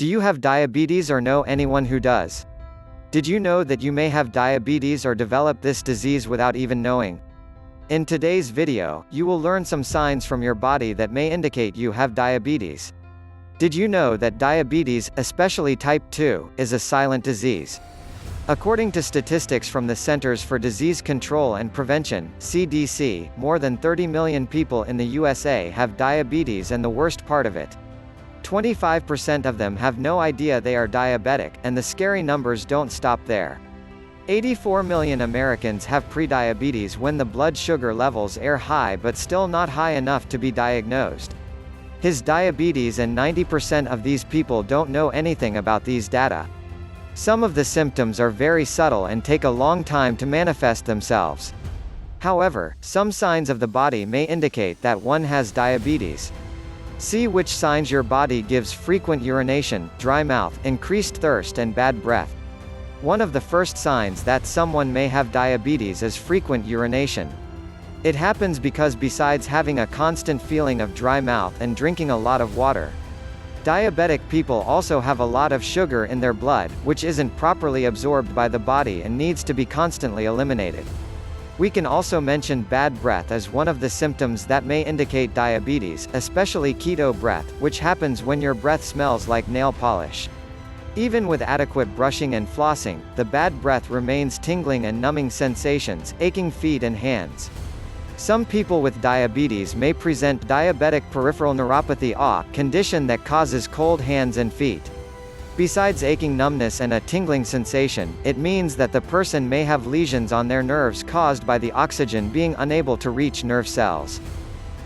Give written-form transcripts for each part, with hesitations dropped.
Do you have diabetes or know anyone who does? Did you know that you may have diabetes or develop this disease without even knowing? In today's video, you will learn some signs from your body that may indicate you have diabetes. Did you know that diabetes, especially type 2, is a silent disease? According to statistics from the Centers for Disease Control and Prevention, CDC, more than 30 million people in the USA have diabetes, and the worst part of it, 25% of them have no idea they are diabetic, and the scary numbers don't stop there. 84 million Americans have prediabetes when the blood sugar levels are high but still not high enough to be diagnosed. His diabetes, and 90% of these people don't know anything about these data. Some of the symptoms are very subtle and take a long time to manifest themselves. However, some signs of the body may indicate that one has diabetes. See which signs your body gives: frequent urination, dry mouth, increased thirst, and bad breath. One of the first signs that someone may have diabetes is frequent urination. It happens because besides having a constant feeling of dry mouth and drinking a lot of water, diabetic people also have a lot of sugar in their blood, which isn't properly absorbed by the body and needs to be constantly eliminated. We can also mention bad breath as one of the symptoms that may indicate diabetes, especially keto breath, which happens when your breath smells like nail polish. Even with adequate brushing and flossing, the bad breath remains tingling and numbing sensations, aching feet and hands. Some people with diabetes may present diabetic peripheral neuropathy, a condition that causes cold hands and feet. Besides aching numbness and a tingling sensation, it means that the person may have lesions on their nerves caused by the oxygen being unable to reach nerve cells.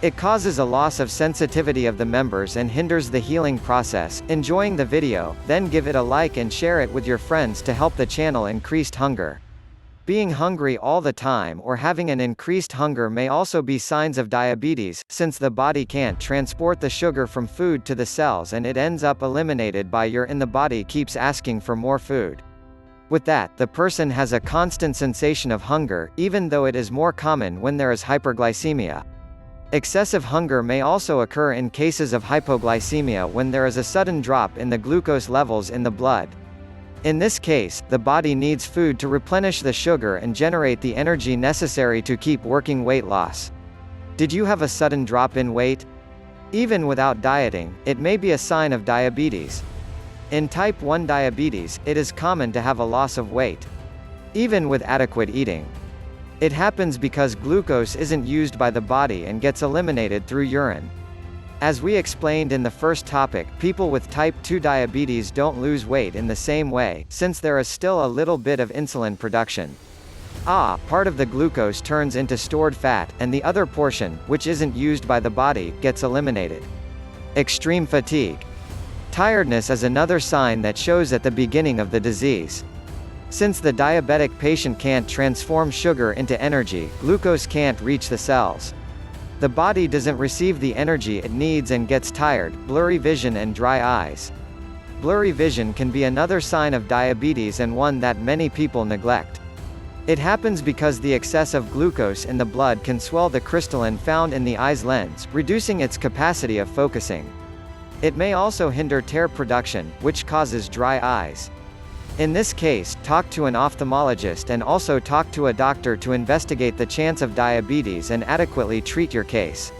It causes a loss of sensitivity of the members and hinders the healing process. Enjoying the video, then give it a like and share it with your friends to help the channel increased hunger. Being hungry all the time or having an increased hunger may also be signs of diabetes, since the body can't transport the sugar from food to the cells and it ends up eliminated by urine. The body keeps asking for more food. With that, the person has a constant sensation of hunger, even though it is more common when there is hyperglycemia. Excessive hunger may also occur in cases of hypoglycemia when there is a sudden drop in the glucose levels in the blood. In this case, the body needs food to replenish the sugar and generate the energy necessary to keep working. Weight loss. Did you have a sudden drop in weight? Even without dieting, it may be a sign of diabetes. In type 1 diabetes, it is common to have a loss of weight, even with adequate eating. It happens because glucose isn't used by the body and gets eliminated through urine. As we explained in the first topic, people with type 2 diabetes don't lose weight in the same way, since there is still a little bit of insulin production. Part of the glucose turns into stored fat, and the other portion, which isn't used by the body, gets eliminated. Extreme fatigue. Tiredness is another sign that shows at the beginning of the disease. Since the diabetic patient can't transform sugar into energy, glucose can't reach the cells. The body doesn't receive the energy it needs and gets tired, blurry vision and dry eyes. Blurry vision can be another sign of diabetes, and one that many people neglect. It happens because the excess of glucose in the blood can swell the crystalline found in the eye's lens, reducing its capacity of focusing. It may also hinder tear production, which causes dry eyes. In this case, talk to an ophthalmologist and also talk to a doctor to investigate the chance of diabetes and adequately treat your case.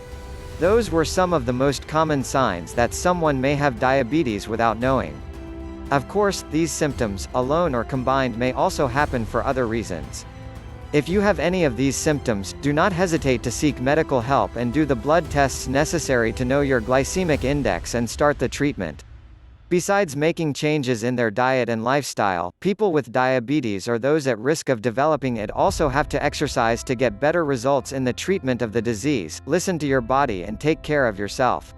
Those were some of the most common signs that someone may have diabetes without knowing. Of course, these symptoms, alone or combined, may also happen for other reasons. If you have any of these symptoms, do not hesitate to seek medical help and do the blood tests necessary to know your glycemic index and start the treatment. Besides making changes in their diet and lifestyle, people with diabetes or those at risk of developing it also have to exercise to get better results in the treatment of the disease. Listen to your body and take care of yourself.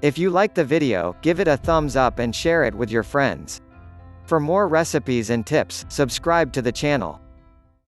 If you like the video, give it a thumbs up and share it with your friends. For more recipes and tips, subscribe to the channel.